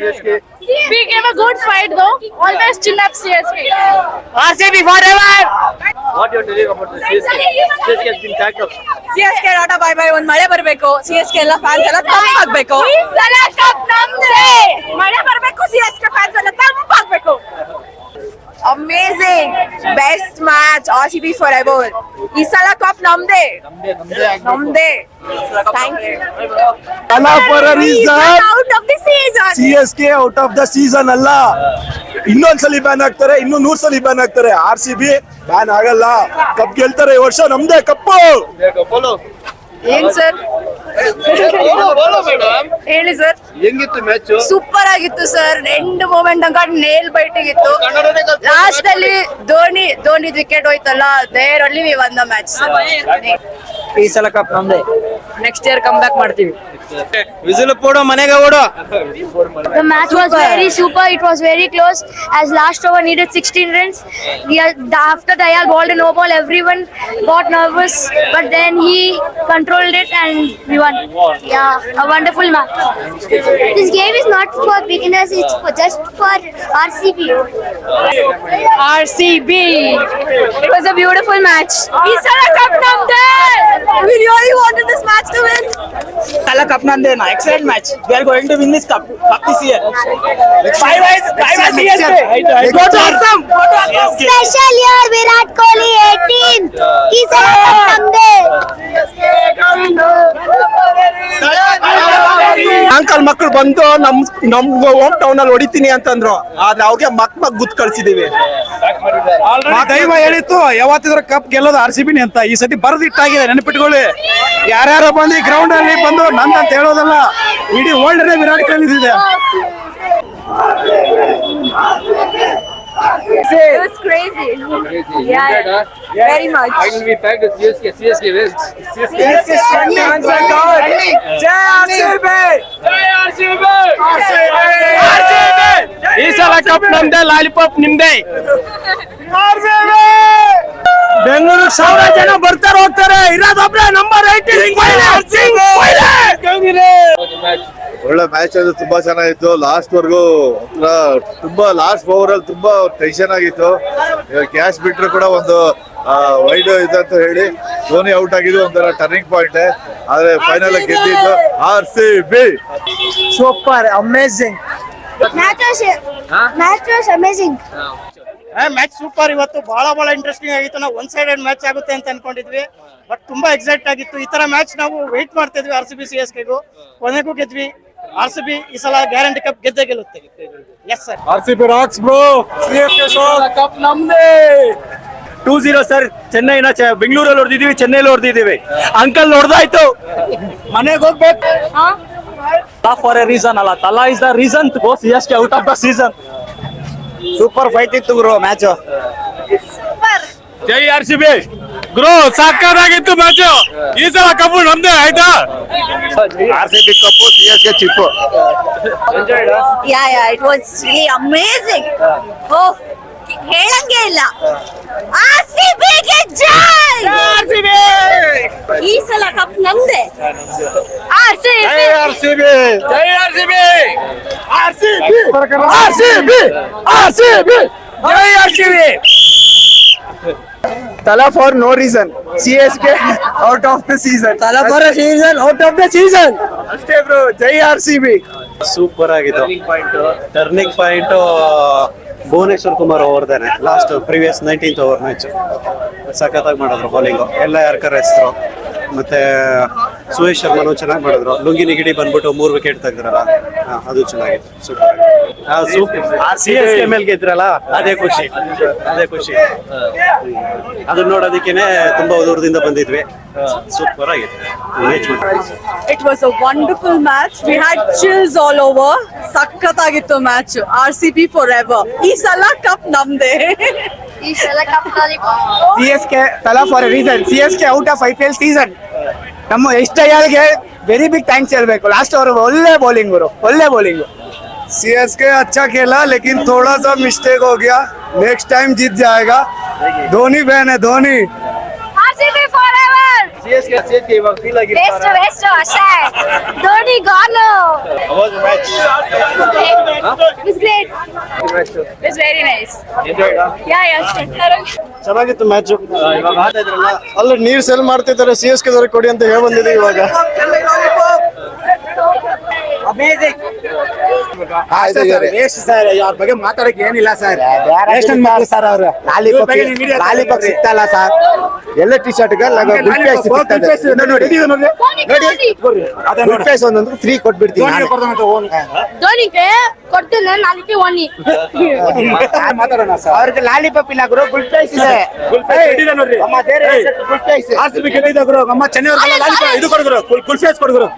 CSK. We gave a good fight though. Always chin up CSK. RCB forever. What you're telling about the CSK? CSK has been packed up. CSK tata bye bye. ಒಂದ್ ಮಳೆ ಬರ್ಬೇಕು, CSK ಎಲ್ಲ fans ಎಲ್ಲ ತಂಪಾಗ್ಬೇಕು. ಈ ಸಲ cup ನಮ್ದೇ. ಮಳೆ ಬರ್ಬೇಕು, CSK ಫ್ಯಾನ್ಸ್ ಎಲ್ಲ ತಂಪಾಗ್ಬೇಕು. Amazing, best match, RCB forever. ಈ ಸಲ ಕಪ್ ನಮ್ದೇ. ನಮ್ದೇ. Thank you. Tala for a reason. Out of the season. CSK out of the season ಅಲ್ಲ, ಇನ್ನೊಂದ್ಸಲಿ ಬ್ಯಾನ್ ಆಗ್ತಾರೆ, ಇನ್ನು 100 ಸಲಿ ಬ್ಯಾನ್ ಆಗ್ತಾರೆ. RCB ಬ್ಯಾನ್ ಆಗಲ್ಲ, ಕಪ್ ಗೆಲ್ತಾರೆ. ಈ ವರ್ಷ ನಮ್ದೇ ಕಪ್ಪು. ಏನ್ ಸರ್ ಹೇಳಿ ಸರ್. ಹೆಂಗಿತ್ತು ಮ್ಯಾಚ್? ಸೂಪರ್ ಆಗಿತ್ತು ಸರ್. ಎಂಡ್ ಮೂಮೆಂಟ್ ಅಂತ ನೇಲ್ ಬೈಟಿಂಗ್ ಇತ್ತು. ಲಾಸ್ಟ್ ಅಲ್ಲಿ ಧೋನಿ ವಿಕೆಟ್ ಹೋಯ್ತಲ್ಲ, there only we won the match. ಈ ಸಲ ಕಪ್ ನಮ್ದೇ. ನೆಕ್ಸ್ಟ್ ಇಯರ್ ಕಮ್ ಬ್ಯಾಕ್ ಮಾಡ್ತೀವಿ. ವಿಸಿಲ್ ಪೋಡೋ ಮನೆಗೆ ಓಡೋ. The match was very super. It was very close. As last over needed 16 runs. After Dayal bowled a no ball, everyone got nervous. But then he controlled it and we won. Yeah, a wonderful match. This game is not for beginners, it's just for RCB. RCB. It was a beautiful match. ಈ ಸಲ cup ನಮ್ದೇ. We really wanted this match to win. Tala cup nande na. Excellent match. We are going to win this cup this year. Bye bye CSK. Go to Assam. Special year Virat Kohli 18. ಈ ಸಲ cup ನಮ್ದೇ. Uncle ಮಕ್ಕಳು ಬಂದು ನಮ್ home town ಅಲ್ಲಿ ಹೊಡಿತೀನಿ ಅಂತಂದ್ರು, ಆದ್ರೆ ಅವ್ರಿಗೆ ಮಕ್ ಗುತ್ ಕಳ್ಸಿದೀವಿ. ದೈವ ಹೇಳಿತ್ತು ಯಾವತ್ತಿದ್ರು ಕಪ್ ಗೆಲ್ಲೋದು RCB ಅಂತ. ಈ ಸತಿ ಬರೆದಿಟ್ಟಾಗಿದೆ, ನೆನಪಿಟ್ಕೊಳ್ಳಿ. ಯಾರ್ಯಾರು ಬಂದು ಈ ಗ್ರೌಂಡ್ ಅಲ್ಲಿ ಬಂದು ನಂದಂತ ಹೇಳೋದಲ್ಲ, ಇಡೀ ವರ್ಲ್ಡ್ ವಿರಾಟ್ ಕೊಹ್ಲಿ ಇದೆ. It was crazy. Yeah, very much. I will be packed with CSK. CSK wins. CSK. ಈ ಸಲ ಕಪ್ ನಮ್ದೇ, ಲಾಲಿಪಾಪ್ ನಿಮ್ದೇ. ಬೆಂಗಳೂರು 1000 ಜನ ಬರ್ತಾರೆ ಹೋಗ್ತಾರೆ, ಇರೋದೊಬ್ರೆ ನಂಬರ್ 18. ಒಳ್ಳೆ ಮ್ಯಾಚ್ ಅದು, ತುಂಬಾ ಚೆನ್ನಾಗಿತ್ತು. ಲಾಸ್ಟ್ ವರ್ಗು ತುಂಬಾ ಲಾಸ್ಟ್ ಓವರ್ ಅಲ್ಲಿ ತುಂಬಾ ಟೆನ್ಷನ್ ಆಗಿತ್ತು. ಕ್ಯಾಚ್ ಬಿಟ್ರು ಕೂಡ ಒಂದು ವೈಡ್ ಇದೆ ಅಂತ ಹೇಳಿ ಧೋನಿ ಔಟ್ ಆಗಿದ್ದು ಒಂಥರ ಟರ್ನಿಂಗ್ ಪಾಯಿಂಟ್. ಆದ್ರೆ ಫೈನಲ್ ಗೆದ್ದಿದ್ದು RCB. Super, amazing Match was amazing. Match super. ಇವತ್ತು ಬಹಳ ಇಂಟ್ರೆಸ್ಟಿಂಗ್ ಆಗಿತ್ತು. ನಾವು ಒನ್ ಸೈಡೆಡ್ ಮ್ಯಾಚ್ ಆಗುತ್ತೆ ಅಂತ ಅನ್ಕೊಂಡಿದ್ವಿ, ಬಟ್ ತುಂಬಾ ಎಕ್ಸೈಟ್ ಆಗಿತ್ತು. ಈ ತರ ಮ್ಯಾಚ್ ನಾವು ವೇಟ್ ಮಾಡ್ತಾ ಇದ್ವಿ RCB CSKಗೂ. ಕೊನೆಗೂ ಗೆದ್ವಿ. RCB ಈ ಸಲ ಗ್ಯಾರಂಟಿ ಕಪ್ ಗೆದ್ದೇ ಗೆಲ್ಲುತ್ತೆ. Yes sir. RCB rocks bro. CSK cup ನಮ್ದೇ. 2-0 ಸರ್. ಚೆನ್ನೈನ ಬೆಂಗಳೂರಲ್ಲಿ ಹೊಡೆದಿದ್ದೀವಿ, ಚೆನ್ನೈಲಿ ಹೊಡೆದಿದ್ದೀವಿ. ಅಂಕಲ್ ನೋಡ್ದಾಯ್ತು, ಮನೆಗೆ ಹೋಗ್ಬೇಕು. ಫಾರ್ ಎ ರೀಸನ್ ಅಲ್ಲ, Thala is the reason to go CSK out of the season. Super fight ಇತ್ತು ಗುರು ಮ್ಯಾಚ್. ಜೈ RCB ಗುರು, ಸಕ್ಕತ್ತಾಗಿತ್ತು ಮ್ಯಾಚ್. ಈ ಸಲ ಕಪ್ಪು ನಮ್ದೇ, ಆಯ್ತಾ? RCB ಕಪ್ಪು, CSK ಚಿಪ್ಪು. Yeah, it was really amazing. Oh, ಹೇಳಂಗೆ ಇಲ್ಲ. RCB ಗೆ ಜೈ. RCB. ಈ ಸಲ ಕಪ್ ನಮ್ದೇ. RCB. RCB. Jai RCB. RCB. RCB. RCB. Jai RCB. Tala for no reason. CSK out of the season. Tala for a season out of the season. ಅಷ್ಟೇ bro. ಜೈ RCB. Super ಆಗಿತ್ತು. Turning point Bhuvneshwar Kumar ಓವರ್ದೇನೆ. Last previous 19th over match ಸಖತ್ತಾಗಿ ಮಾಡಿದ್ರು bowling. ಎಲ್ಲ yorker ಹೆಸರು ಮತ್ತೆ ಸುರೇಶ್ ಶರ್ಮನು ಚೆನ್ನಾಗಿ ಮಾಡಿದ್ರು. ಲುಂಗಿ ನಿಗಿಡಿ ಬಂದ್ಬಿಟ್ಟು 3 ವಿಕೆಟ್ ತೆಗೆದ್ರಲ್ಲ, ಅದು ಚೆನ್ನಾಗಿತ್ತು. ಸೂಪರ್. CSK ಮೇಲೆ ಗೆದ್ರಲ್ಲ, ಅದೇ ಖುಷಿ. ಅದನ್ನ ನೋಡೋದಕ್ಕೇನೆ ತುಂಬಾ ದೂರದಿಂದ ಬಂದಿದ್ವಿ. ಸೂಪರ್ ಆಗಿತ್ತು. It was a wonderful match. We had chills all over. ಸಖತ್ತಾಗಿತ್ತು ಮ್ಯಾಚ್. RCB forever. ಈ ಸಲ ಕಪ್ ನಮ್ದೇ. ಈ ಸಲ cup CSK Thala for a reason. CSK out of IPL season. ನಮ್ಮ ಎಷ್ಟಯ್ಯಾಲ್ಗೆ ವೆರಿ ಬಿಗ್ ಥ್ಯಾಂಕ್ಸ್ ಹೇಳ್ಬೇಕು. ಲಾಸ್ಟ್ ಓವರ್ ಒಳ್ಳೆ ಬೌಲಿಂಗ್ ಗುರು, ಒಳ್ಳೆ ಬೌಲಿಂಗ್. CSK अच्छा खेला, लेकिन थोड़ा सा मिस्टेक हो गया. नेक्स्ट टाइम जीत जाएगा. धोनी फैन है, धोनी. RCB forever. CSK ಇವಾಗ ಫೀಲ್ ವೇಸ್ಟ್ ವೇಸ್ಟ್ ಅಷ್ಟೇ Dhoni gone it's great it's very nice yeah ಚೆನ್ನಾಗಿತ್ತು ಮ್ಯಾಚ್. ಅಲ್ಲ ನೀರ್ ಸೆಲ್ ಮಾಡ್ತಿದ್ದಾರೆ, CSK ದವ್ರಿಗೆ ಕೊಡಿ ಅಂತ ಹೇಳಿ ಬಂದಿದೆ ಇವಾಗ. ಸರ್ ಅವ್ರ ಬಗ್ಗೆ ಮಾತಾಡಕ್ ಏನಿಲ್ಲ ಸರ್. ಸರ್ ಅವ್ರು ಲಾಲಿಪಾಪ್ ಸಿಗ್ತಲ್ಲ ಸರ್. ಎಲ್ಲ ಟಿ ಶರ್ಟ್ ಒಂದೊಂದು ಫ್ರೀ ಕೊಟ್ಬಿಡ್ತೀನಿ. ಧೋನಿಗೆ ಕೊಡ್ತೀನಿ ನಾಲ್ಕು ಒನ್ನಿ ಮಾತಾಡೋಣ ಸರ್. ಅವ್ರಿಗೆ ಲಾಲಿಪಾಪ್ ಇಲ್ಲ ಗುರು, ಗುಡ್ ಪ್ರೈಸ್ ಇದೆ. ಗುಡ್ ಪ್ರೈಸ್ RCB ಗೆದ್ದಿದೆ ಗುರು. ನಮ್ಮ ಚೆನ್ನೈ ಅವ್ರಿಗೆ ಲಾಲಿಪಾಪ್ ಇದು ಕೊಡುಗರು, ಗುಡ್ ಪ್ರೈಸ್ ಕೊಡುಗರು.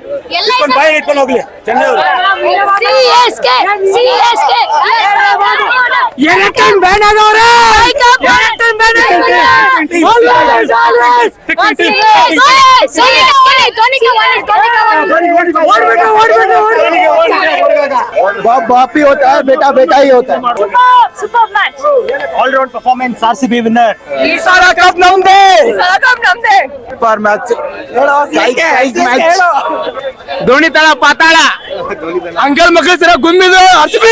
ಬಾಯಿ ಇಟ್ಕೊಂಡು ಹೋಗ್ಲಿ ಚೆನ್ನೈ ಅವರು. CSK ಎರಕನ್ ಬ್ಯಾನ್ ಆಗವ್ರೆ. बापी होता है, बेटा बेटा ही होता है. Super match. All round performance, RCB winner. सारा कप नಮ್ದೇ. Super match. ಧೋನಿ ತರ ಪಾತಾಳ ಅಂಕಲ್ ಮಕ್ಕಳ ತರ ಗುಮ್ಮಿದು RCB.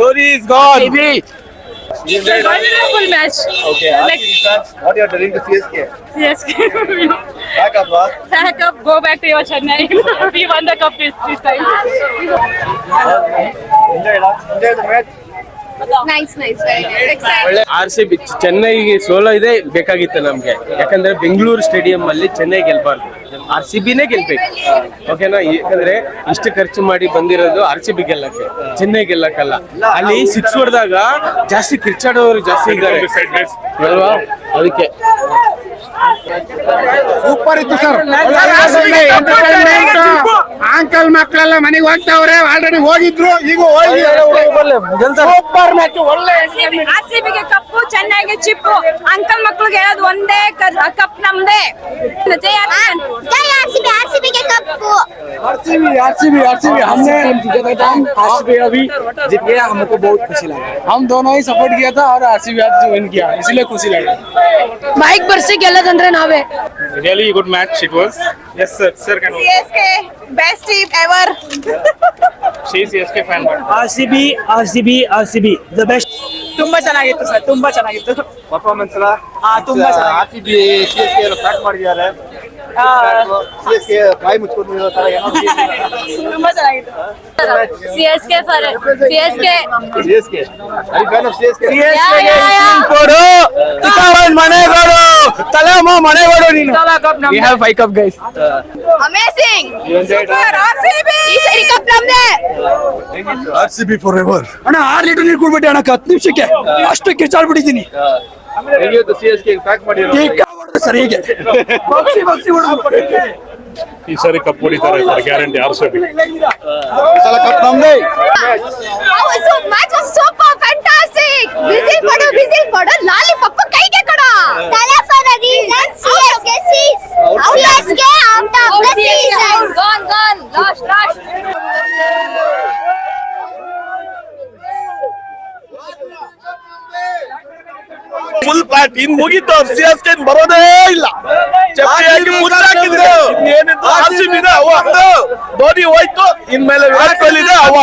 Dhoni is gone. Wonderful match. Okay, what you are telling to CSK? CSK. Back up, boss. Pack up, go back to your Chennai. We won the cup this time. Enjoy the match. Nice, very nice. Excited. RCB ಚೆನ್ನೈಗೆ solo ಇದೆ ಬೇಕಾಗಿತ್ತು ನಮ್ಗೆ. ಯಾಕಂದ್ರೆ Bengaluru stadium ಅಲ್ಲಿ ಚೆನ್ನೈ ಗೆಲ್ಬಾರ್ದು, RCBನೇ ಗೆಲ್ಬೇಕು. ಓಕೆನಾ? ಯಾಕಂದ್ರೆ ಇಷ್ಟು ಖರ್ಚು ಮಾಡಿ ಬಂದಿರೋದು RCB ಗೆಲ್ಲಕ್ಕೆ, ಚೆನ್ನೈ ಗೆಲ್ಲಕ್ಕಲ್ಲ. ಅಲ್ಲಿ 6 ಹೊಡೆದಾಗ ಜಾಸ್ತಿ ಕಿರ್ಚಾಡೋರು ಜಾಸ್ತಿ ಇದ್ದಾರೆ ಅಲ್ವಾ? ಅದಕ್ಕೆ ಸೂಪರ್ ಇತ್ತು ಸರ್. ಅಂಕಲ್ ಮಕ್ಕಳೆಲ್ಲ ಮನೆಗೆ ಹೋಗ್ತಾವ್ರೆ, ಆಲ್ರೆಡಿ ಹೋಗಿದ್ರು, ಈಗ ಹೋಗಿ ಸೂಪರ್ ಮ್ಯಾಚ್. ಒಳ್ಳೆ RCBಗೆ ಕಪ್ಪು, ಚೆನ್ನೈಗೆ ಚಿಪ್ಪು. ಅಂಕಲ್ ಮಕ್ಳಿಗೆ ಹೇಳೋದು ಒಂದೇ, ಕಪ್ ನಮ್ದೇ. ಜೈ RCB के कप RCB हमने RCB अभी जीत गया, हमको बहुत खुशी लगा. हम दोनों ही सपोर्ट किया था और RCB आज विन किया, इसलिए खुशी लगा. ಬೈಕ್ ಬರ್ಸಿ ಗೆಲ್ಲದಂದ್ರೆ ನಾವೇ. Really good match it was. Yes sir. Sir can. CSK best team ever. She is CSK fan. RCB the best. ತುಂಬಾ ಚೆನ್ನಾಗಿತ್ತು ಸರ್, ತುಂಬಾ ಚೆನ್ನಾಗಿತ್ತು ಪರ್ಫಾರ್ಮೆನ್ಸ್ ಎಲ್ಲ ತುಂಬಾ ಚೆನ್ನಾಗಿತ್ತು. RCB CSK ಪ್ಯಾಕ್ ಮಾಡಿದ್ದಾರೆ. CSK ಬಾಯಿ ಮುಚ್ಕೊಂಡು ತರ ಏನೋ ತುಂಬಾ ಚೆನ್ನಾಗಿತ್ತು. CSK CSK are you fan of CSK? ಕೊಡು ಮನೆಗಳು ತಲೆಮ ಮನೆಗಳು ನೀನು. we have 5 cup guys. Amazing. You enjoyed it? Super RCB. ಈ ಸರಿ ಕಪ್ ನಮ್ದೇ. RCB forever. ಅಣ್ಣ 6 ಲೀಟರ್ ನೀರು ಕುಡ್ಬಿಟ್ಟೆ ಅಣ್ಣ 10 ನಿಮಿಷಕ್ಕೆ, ಅಷ್ಟು ಕಿಚ್ಚಾಡ್ಬಿಟ್ಟಿದ್ದೀನಿ. ಹೇಗಿತ್ತು CSK ಪ್ಯಾಕ್ ಮಾಡಿರೋ ಸರ್ ಹೀಗೆ ಬಗ್ಸಿ ಈ ಸರಿ ಕಪ್ ಹೊಡಿತಾರೆ ಸರ್, ಗ್ಯಾರಂಟಿ RCB. ಸಲ ಕಪ್ ನಮ್ದೇ. Match was super fantastic. Whistle ಕೊಡು ಲಾಲಿಪಾಪ್ ಕೈಗೆ ಕೊಡು. Tala for the reason CSK out of the season. Gone. Lost. Full ಪ್ಯಾಟ್ ಇನ್ ಮುಗಿತು. CSK ಬರೋದೇ ಇಲ್ಲ. ಚಪ್ಪಿಯಾಗಿ ಮುಚ್ಚಾಕಿದ್ರು. ಏನಿತ್ತು RCB ಇದೆ ಅವ. ಧೋನಿ ಹೋಯ್ತು, ಇನ್ಮೇಲೆ ವಿರಾಟ್ ಕೊಹ್ಲಿ ಇದೆ ಅವ.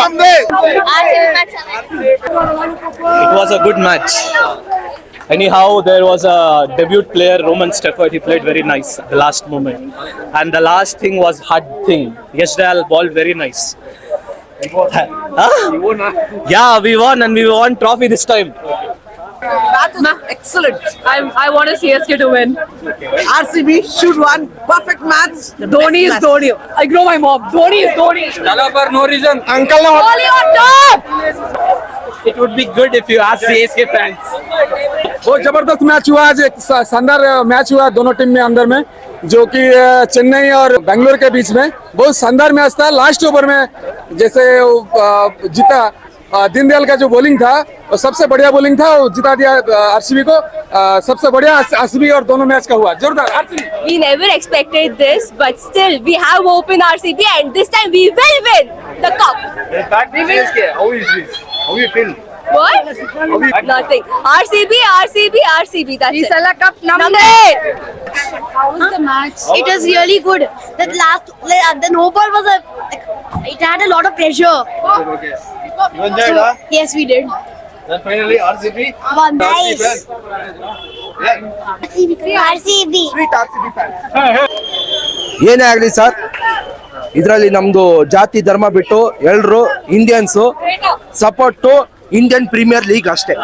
It was a good match. Anyhow, there was a debut player, Roman Stafford. He played very nice at the last moment. And the last thing was hard thing. Yeshdal balled very nice. Huh? Yeah, we won and we won trophy this time. That was excellent. I want CSK to win. RCB should win. Perfect match. Dhoni is Dhoni. I grow my mom. Dhoni is Dhoni. for no reason. Uncle ने Dhoni on top. It would be good if you ask CSK fans. बहुत जबरदस्त match हुआ आज. एक शानदार match हुआ दोनों team में अंदर में, जो कि चेन्नई और बेंगलोर के बीच में बहुत शानदार मैच था. लास्ट ओवर में जैसे जीता दीनदयाल का जो बॉलिंग था वो सबसे बढ़िया बॉलिंग था, वो जिता दिया RCB को. सबसे बढ़िया RCB और दोनों मैच का हुआ जोरदार. RCB. We never expected this, but still we have hope in RCB and this time we will win the cup. back to CSK. How is this? How you feel? What? Nothing. RCB, RCB, RCB. That's it. Isala Cup Namde. How was the match? It was really good. That last, the no ball was it had a lot of pressure. You enjoyed, huh? Yes, we did. Then finally RCB. One. Nice. RCB. ಏನೇ ಆಗಲಿ sir, ಇದರಲ್ಲಿ ನಮ್ದು ಜಾತಿ ಧರ್ಮ ಬಿಟ್ಟು ಎಲ್ರು Indians support to Indian premier league ಅಷ್ಟೇ.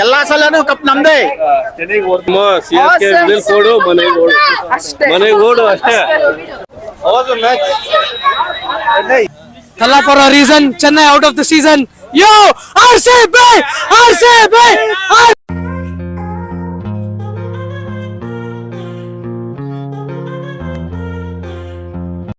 ಎಲ್ಲಾ ಸಲನೂ ಕಪ್ ನಮ್ದೇ. ಕೊಡು ಮನೆಗೆ ಓಡು ಅಷ್ಟೇ. Tala for a reason, Chennai out of the season. Yo, RCB! RCB!